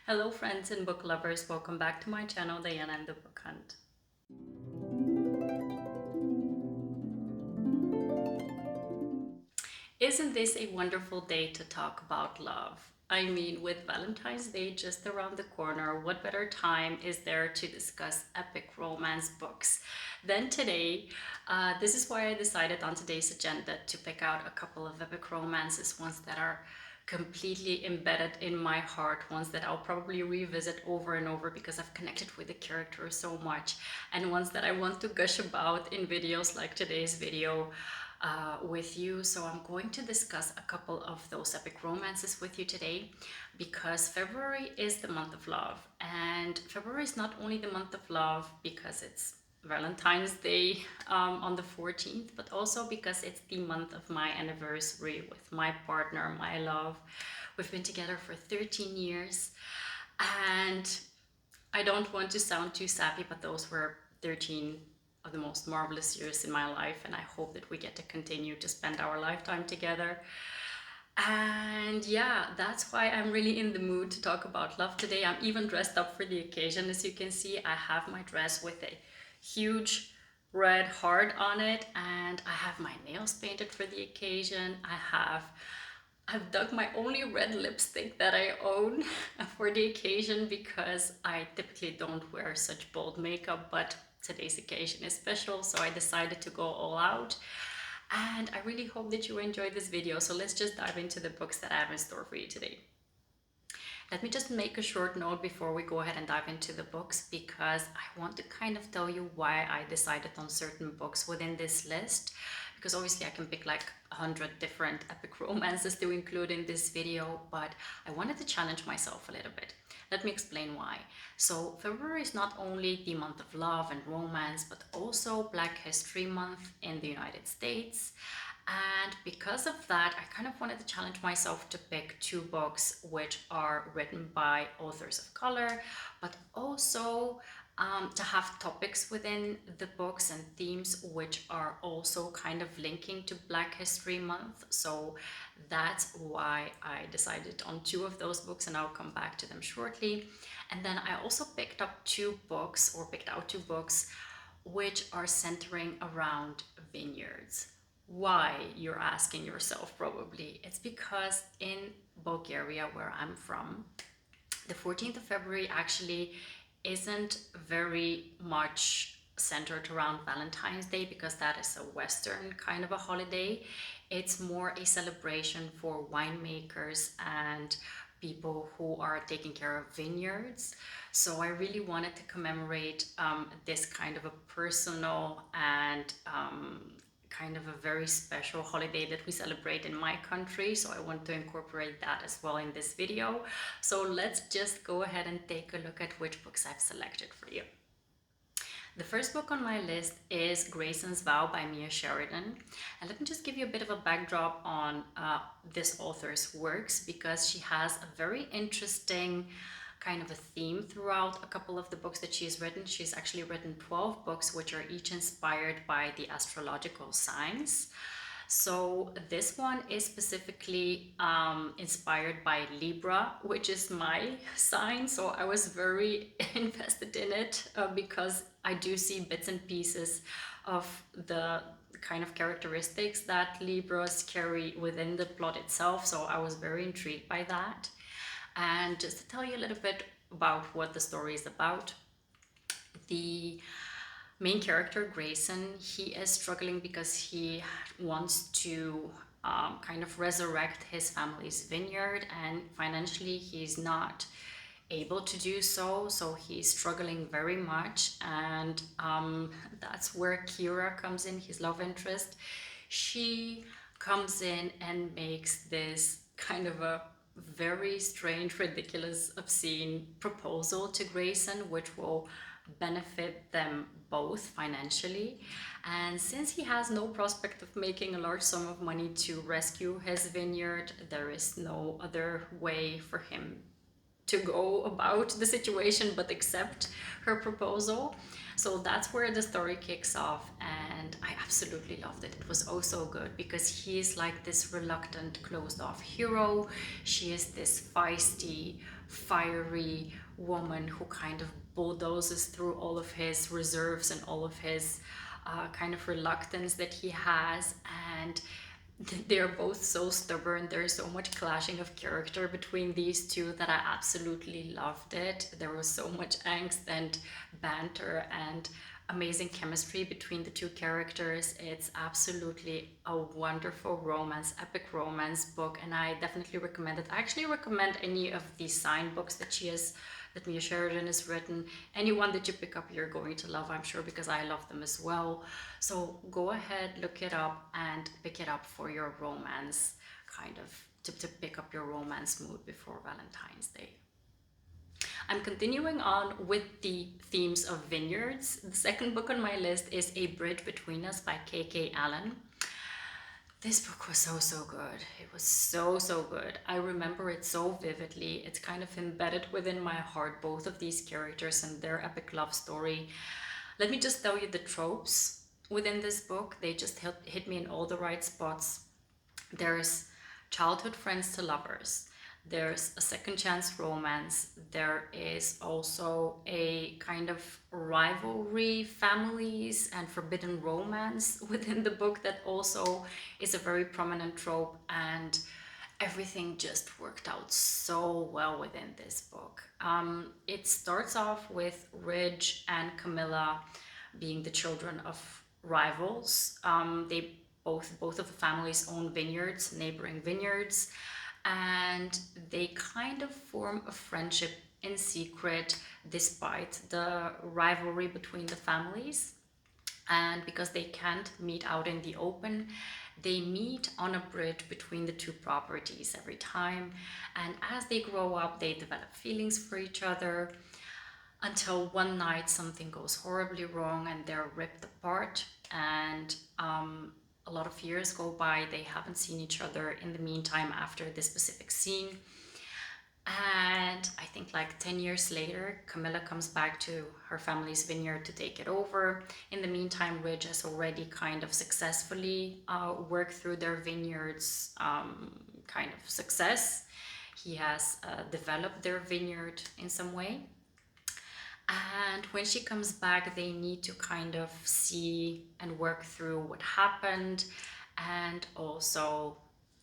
Hello friends and book lovers, welcome back to my channel, Diana and the Book Hunt. Isn't this a wonderful day to talk about love? I mean, with Valentine's Day just around the corner, what better time is there to discuss epic romance books than today? This is why I decided on today's agenda to pick out a couple of epic romances, ones that are completely embedded in my heart, ones that I'll probably revisit over and over because I've connected with the characters so much, and ones that I want to gush about in videos like today's video with you. So I'm going to discuss a couple of those epic romances with you today because February is the month of love, and February is not only the month of love because it's Valentine's Day on the 14th, but also because it's the month of my anniversary with my partner, my love. We've been together for 13 years, and I don't want to sound too sappy, but those were 13 of the most marvelous years in my life, and I hope that we get to continue to spend our lifetime together. And yeah, that's why I'm really in the mood to talk about love today. I'm even dressed up for the occasion. As you can see, I have my dress with a huge red heart on it, and I have my nails painted for the occasion. I've dug my only red lipstick that I own for the occasion because I typically don't wear such bold makeup, but today's occasion is special, so I decided to go all out. And I really hope that you enjoyed this video. So let's just dive into the books that I have in store for you today. Let me just make a short note before we go ahead and dive into the books, because I want to kind of tell you why I decided on certain books within this list. Because obviously I can pick like 100 different epic romances to include in this video, but I wanted to challenge myself a little bit. Let me explain why. So February is not only the month of love and romance, but also Black History Month in the United States. And because of that, I kind of wanted to challenge myself to pick two books which are written by authors of color, but also to have topics within the books and themes which are also kind of linking to Black History Month. So that's why I decided on two of those books, and I'll come back to them shortly. And then I also picked out two books which are centering around vineyards. Why, you're asking yourself probably. It's because in Bulgaria, where I'm from, the 14th of February actually isn't very much centered around Valentine's Day, because that is a Western kind of a holiday. It's more a celebration for winemakers and people who are taking care of vineyards. So I really wanted to commemorate this kind of a personal and kind of a very special holiday that we celebrate in my country. So I want to incorporate that as well in this video. So let's just go ahead and take a look at which books I've selected for you. The first book on my list is Grayson's Vow by Mia Sheridan. And let me just give you a bit of a backdrop on this author's works, because she has a very interesting kind of a theme throughout a couple of the books that she's written. She's actually written 12 books which are each inspired by the astrological signs. So this one is specifically inspired by Libra, which is my sign. So I was very invested in it because I do see bits and pieces of the kind of characteristics that Libras carry within the plot itself. So I was very intrigued by that. And just to tell you a little bit about what the story is about, the main character, Grayson, he is struggling because he wants to kind of resurrect his family's vineyard, and financially he's not able to do so. So he's struggling very much, and that's where Kira comes in, his love interest. She comes in and makes this kind of a very strange, ridiculous, obscene proposal to Grayson, which will benefit them both financially. And since he has no prospect of making a large sum of money to rescue his vineyard, there is no other way for him to go about the situation but accept her proposal. So that's where the story kicks off, and I absolutely loved it. It was oh so good because he is like this reluctant, closed off hero. She is this feisty, fiery woman who kind of bulldozes through all of his reserves and all of his kind of reluctance that he has. And they're both so stubborn. There's so much clashing of character between these two that I absolutely loved it. There was so much angst and banter and amazing chemistry between the two characters. It's absolutely a wonderful romance, epic romance book, and I definitely recommend it. I actually recommend any of the signed books that Mia Sheridan has written. Anyone that you pick up, you're going to love, I'm sure, because I love them as well. So go ahead, look it up, and pick it up for your romance, kind of to pick up your romance mood before Valentine's Day. I'm continuing on with the themes of vineyards. The second book on my list is A Bridge Between Us by K.K. Allen. This book was so, so good. It was so, so good. I remember it so vividly. It's kind of embedded within my heart, both of these characters and their epic love story. Let me just tell you the tropes within this book. They just hit me in all the right spots. There's childhood friends to lovers. There's a second chance romance. There is also a kind of rivalry, families, and forbidden romance within the book that also is a very prominent trope, and everything just worked out so well within this book. It starts off with Ridge and Camilla being the children of rivals. They both of the families own vineyards, neighboring vineyards, and they kind of form a friendship in secret despite the rivalry between the families. And because they can't meet out in the open, they meet on a bridge between the two properties every time. And as they grow up, they develop feelings for each other until one night something goes horribly wrong and they're ripped apart. And a lot of years go by, they haven't seen each other in the meantime after this specific scene. And I think like 10 years later, Camilla comes back to her family's vineyard to take it over. In the meantime, Ridge has already kind of successfully worked through their vineyard's kind of success. He has developed their vineyard in some way. And when she comes back, they need to kind of see and work through what happened, and also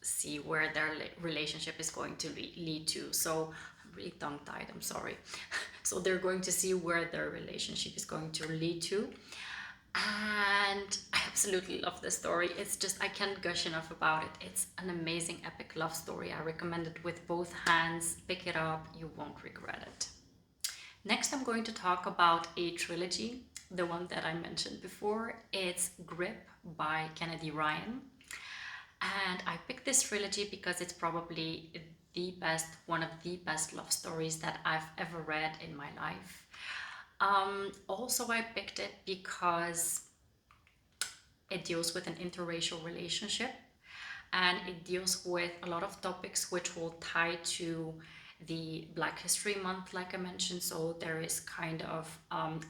see where their relationship is going to lead to. So I'm really tongue-tied, I'm sorry. So they're going to see where their relationship is going to lead to. And I absolutely love this story. It's just, I can't gush enough about it. It's an amazing epic love story. I recommend it with both hands. Pick it up, you won't regret it. Next, I'm going to talk about a trilogy, the one that I mentioned before. It's Grip by Kennedy Ryan. And I picked this trilogy because it's probably one of the best love stories that I've ever read in my life. Also, I picked it because it deals with an interracial relationship, and it deals with a lot of topics which will tie to the Black History Month, like I mentioned. So there is kind of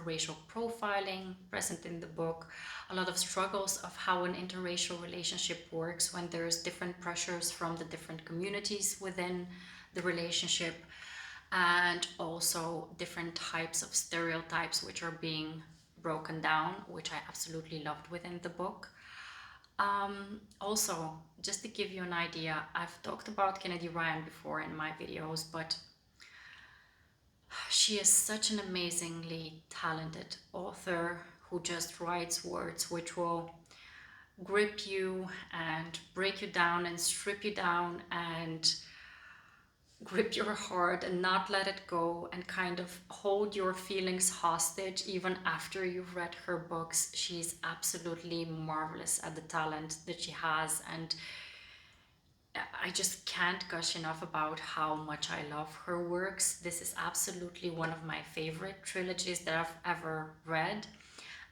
racial profiling present in the book, a lot of struggles of how an interracial relationship works when there's different pressures from the different communities within the relationship, and also different types of stereotypes which are being broken down, which I absolutely loved within the book. Also, just to give you an idea, I've talked about Kennedy Ryan before in my videos, but she is such an amazingly talented author who just writes words which will grip you and break you down and strip you down and grip your heart and not let it go, and kind of hold your feelings hostage even after you've read her books. She's absolutely marvelous at the talent that she has, and I just can't gush enough about how much I love her works. This is absolutely one of my favorite trilogies that I've ever read,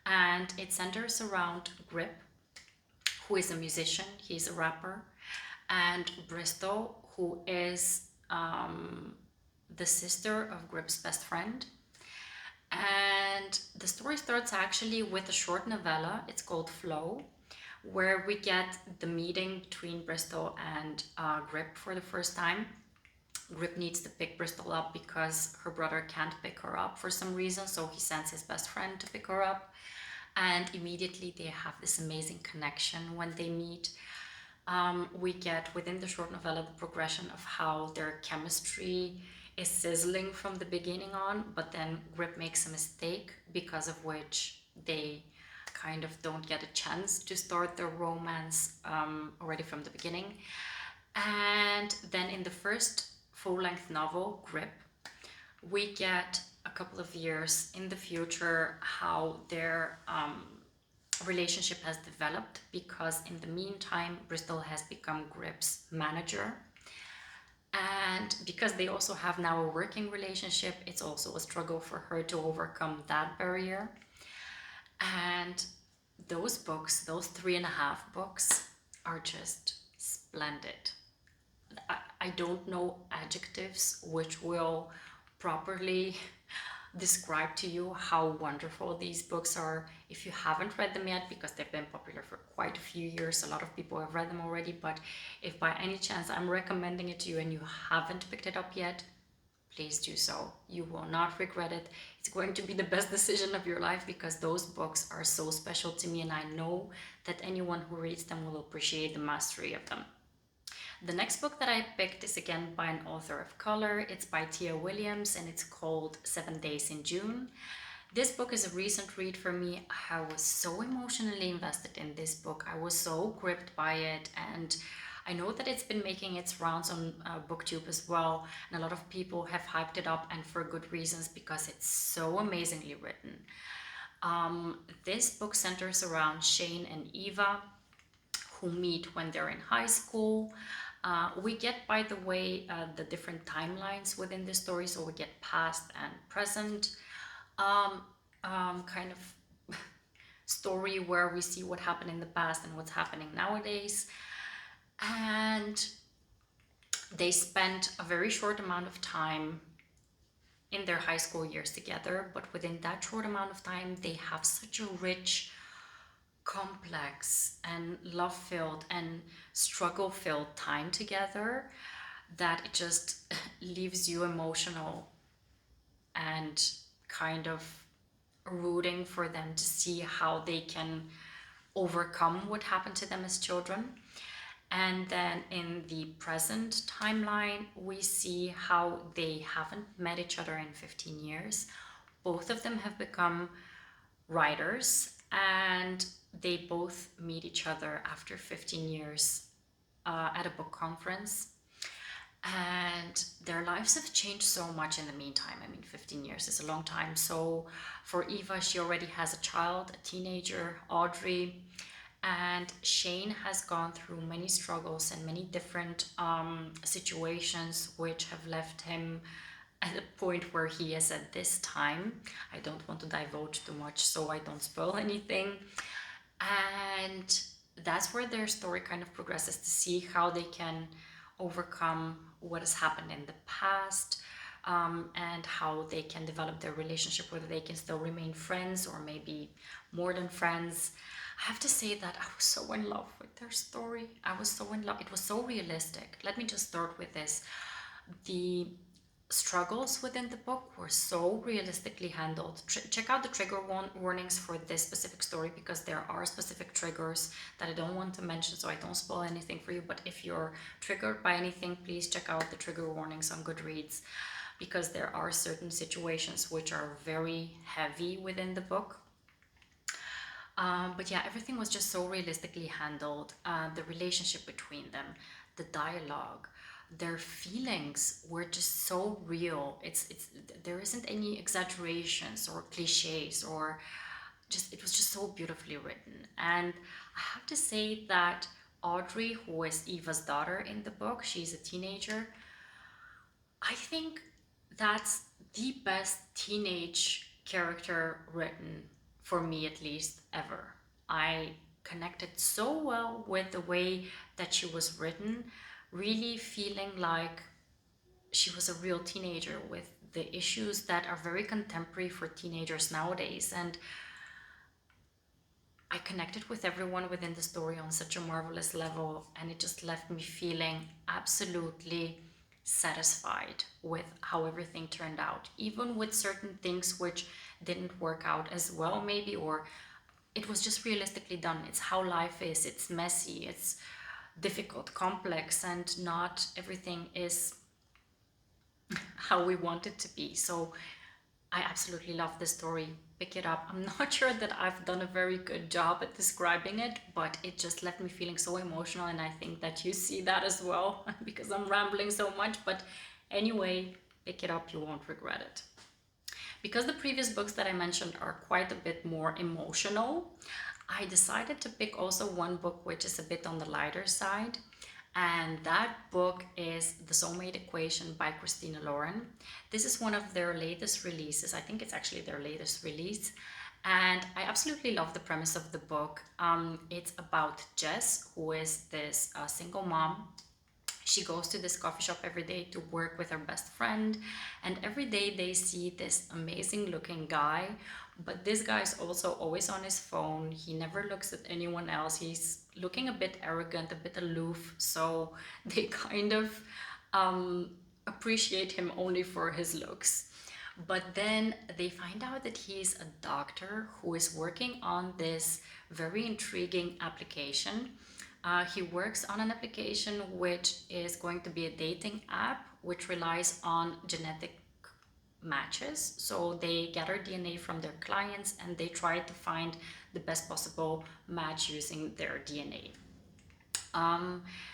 and it centers around Grip, who is a musician, he's a rapper, and Bristow, who is the sister of Grip's best friend. And the story starts actually with a short novella. It's called Flow, where we get the meeting between Bristol and Grip for the first time. Grip needs to pick Bristol up because her brother can't pick her up for some reason, so he sends his best friend to pick her up. And immediately they have this amazing connection when they meet. We get within the short novella the progression of how their chemistry is sizzling from the beginning on, but then Grip makes a mistake because of which they kind of don't get a chance to start their romance already from the beginning. And then in the first full-length novel, Grip, we get a couple of years in the future how their relationship has developed, because in the meantime Bristol has become Grip's manager, and because they also have now a working relationship, it's also a struggle for her to overcome that barrier. And those books, those 3.5 books, are just splendid. I don't know adjectives which will properly describe to you how wonderful these books are. If you haven't read them yet, because they've been popular for quite a few years, a lot of people have read them already, but if by any chance I'm recommending it to you and you haven't picked it up yet, please do so. You will not regret it. It's going to be the best decision of your life, because those books are so special to me, and I know that anyone who reads them will appreciate the mastery of them. The next book that I picked is again by an author of color. It's by Tia Williams and it's called 7 Days in June. This book is a recent read for me. I was so emotionally invested in this book. I was so gripped by it, and I know that it's been making its rounds on BookTube as well, and a lot of people have hyped it up, and for good reasons, because it's so amazingly written. This book centers around Shane and Eva, who meet when they're in high school. We get, by the way, the different timelines within the story, so we get past and present, kind of story where we see what happened in the past and what's happening nowadays. And they spent a very short amount of time in their high school years together, but within that short amount of time they have such a rich, complex and love-filled and struggle-filled time together that it just leaves you emotional and kind of rooting for them to see how they can overcome what happened to them as children. And then in the present timeline, we see how they haven't met each other in 15 years. Both of them have become writers, and they both meet each other after 15 years at a book conference. And their lives have changed so much in the meantime. I mean, 15 years is a long time. So for Eva, she already has a child, a teenager, Audrey. And Shane has gone through many struggles and many different situations which have left him at a point where he is at this time. I don't want to divulge too much so I don't spoil anything. And that's where their story kind of progresses, to see how they can overcome what has happened in the past, and how they can develop their relationship, whether they can still remain friends or maybe more than friends. I have to say that I was so in love with their story. I was so in love. It was so realistic. Let me just start with this. The struggles within the book were so realistically handled. Check out the trigger warnings for this specific story, because there are specific triggers that I don't want to mention, so I don't spoil anything for you. But if you're triggered by anything, please check out the trigger warnings on Goodreads, because there are certain situations which are very heavy within the book. But yeah, everything was just so realistically handled. The relationship between them, the dialogue, their feelings were just so real. There isn't any exaggerations or cliches, or just, it was just so beautifully written. And I have to say that Audrey, who is Eva's daughter in the book, she's a teenager. I think that's the best teenage character written, for me at least, ever. I connected so well with the way that she was written, really feeling like she was a real teenager with the issues that are very contemporary for teenagers nowadays. And I connected with everyone within the story on such a marvelous level, and it just left me feeling absolutely satisfied with how everything turned out, even with certain things which didn't work out as well, maybe, or it was just realistically done. It's how life is, it's messy, it's difficult, complex, and not everything is how we want it to be. So I absolutely love this story. Pick it up. I'm not sure that I've done a very good job at describing it, but it just left me feeling so emotional, and I think that you see that as well because I'm rambling so much. But anyway, pick it up, you won't regret it. Because the previous books that I mentioned are quite a bit more emotional, I decided to pick also one book which is a bit on the lighter side. And that book is The Soulmate Equation by Christina Lauren. This is one of their latest releases. I think it's actually their latest release. And I absolutely love the premise of the book. It's about Jess, who is this single mom. She goes to this coffee shop every day to work with her best friend, and every day they see this amazing looking guy, but this guy is also always on his phone. He never looks at anyone else. He's looking a bit arrogant, a bit aloof, so they kind of appreciate him only for his looks. But then they find out that he's a doctor who is working on this very intriguing application. He works on an application which is going to be a dating app which relies on genetic matches. So they gather DNA from their clients and they try to find the best possible match using their DNA.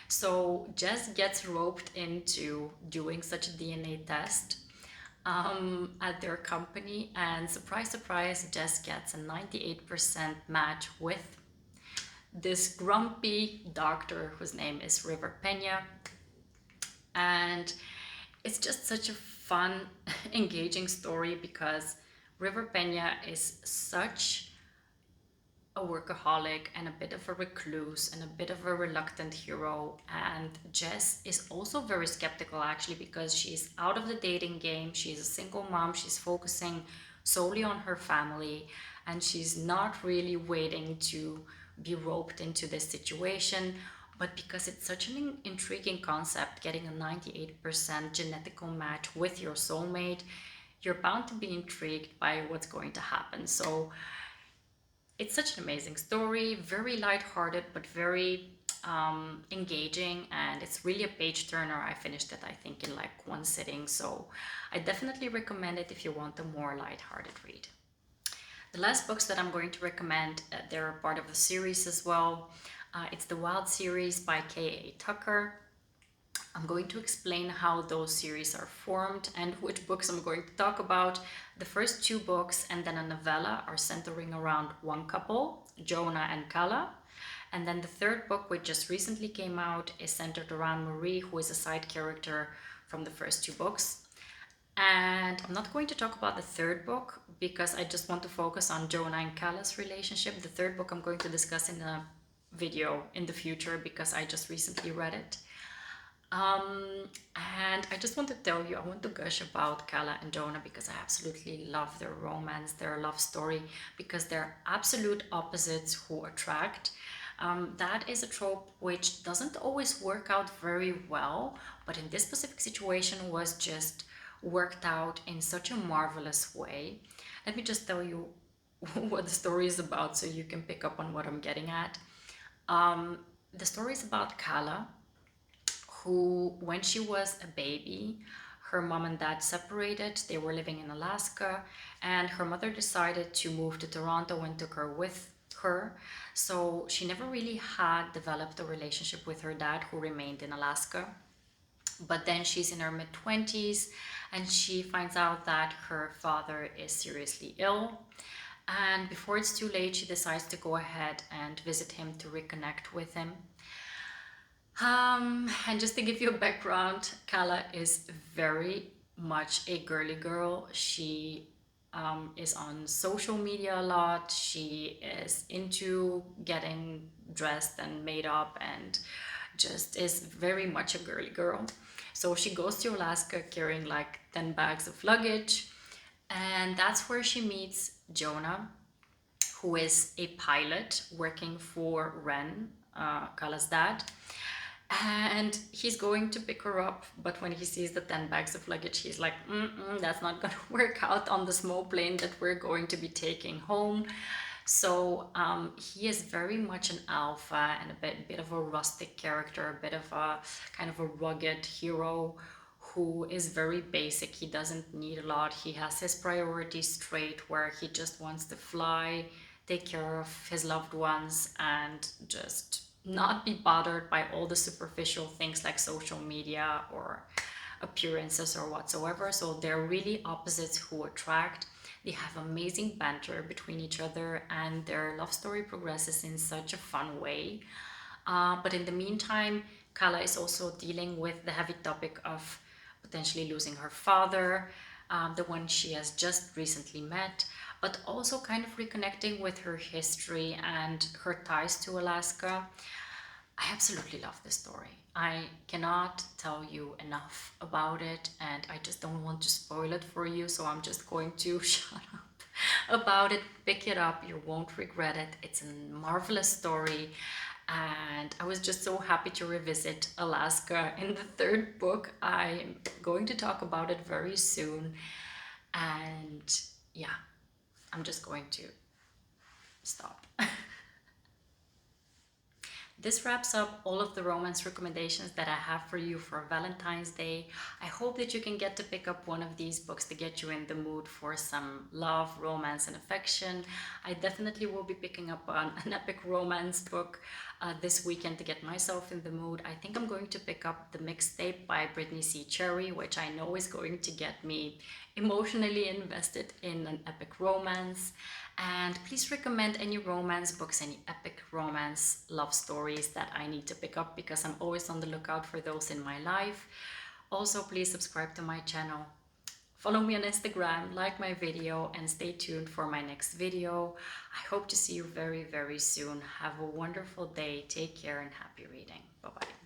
So Jess gets roped into doing such a DNA test at their company, and surprise, surprise, Jess gets a 98% match with this grumpy doctor whose name is River Pena. And it's just such a fun, engaging story because River Pena is such a workaholic and a bit of a recluse and a bit of a reluctant hero. And Jess is also very skeptical actually because she's out of the dating game. She's a single mom. She's focusing solely on her family and she's not really waiting to be roped into this situation. But because it's such an intriguing concept, getting a 98% genetical match with your soulmate, you're bound to be intrigued by what's going to happen. So it's such an amazing story, very lighthearted, but very engaging, and it's really a page turner. I finished it, I think, in like one sitting, so I definitely recommend it if you want a more lighthearted read. The last books that I'm going to recommend, they're part of a series as well. It's the Wild series by K.A. Tucker. I'm going to explain how those series are formed and which books I'm going to talk about. The first two books and then a novella are centering around one couple, Jonah and Kala. And then the third book, which just recently came out, is centered around Marie, who is a side character from the first two books. And I'm not going to talk about the third book because I just want to focus on Jonah and Kala's relationship. The third book I'm going to discuss in a video in the future because I just recently read it. And I just want to tell you, I want to gush about Kala and Jonah because I absolutely love their romance, their love story, because they're absolute opposites who attract. That is a trope which doesn't always work out very well, but in this specific situation was just worked out in such a marvelous way. Let me just tell you what the story is about so you can pick up on what I'm getting at. The story is about Kala, who, when she was a baby, her mom and dad separated. They were living in Alaska, and her mother decided to move to Toronto and took her with her. So she never really had developed a relationship with her dad, who remained in Alaska. But then she's in her mid-20s and she finds out that her father is seriously ill. And before it's too late, she decides to go ahead and visit him to reconnect with him. And just to give you a background, Kala is very much a girly girl. She is on social media a lot. She is into getting dressed and made up and just is very much a girly girl. So she goes to Alaska carrying like 10 bags of luggage, and that's where she meets Jonah, who is a pilot working for Ren, Kala's dad. And he's going to pick her up, but when he sees the 10 bags of luggage, he's like, that's not going to work out on the small plane that we're going to be taking home. So he is very much an alpha and a bit of a rustic character, a bit of a kind of a rugged hero who is very basic. He doesn't need a lot. He has his priorities straight, where he just wants to fly, take care of his loved ones, and just not be bothered by all the superficial things like social media or appearances or whatsoever. So they're really opposites who attract. They have amazing banter between each other, and their love story progresses in such a fun way. But in the meantime, Kala is also dealing with the heavy topic of potentially losing her father, the one she has just recently met, but also kind of reconnecting with her history and her ties to Alaska. I absolutely love this story. I cannot tell you enough about it, and I just don't want to spoil it for you, so I'm just going to shut up about it. Pick it up, you won't regret it. It's a marvelous story, and I was just so happy to revisit Alaska in the third book. I'm going to talk about it very soon, and yeah, I'm just going to stop. This wraps up all of the romance recommendations that I have for you for Valentine's Day. I hope that you can get to pick up one of these books to get you in the mood for some love, romance, and affection. I definitely will be picking up an epic romance book this weekend to get myself in the mood. I think I'm going to pick up The Mixtape by Brittany C. Cherry, which I know is going to get me emotionally invested in an epic romance. And please recommend any romance books, any epic romance love stories that I need to pick up, because I'm always on the lookout for those in my life. Also, please subscribe to my channel. Follow me on Instagram, like my video, and stay tuned for my next video. I hope to see you very, very soon. Have a wonderful day. Take care and happy reading. Bye-bye.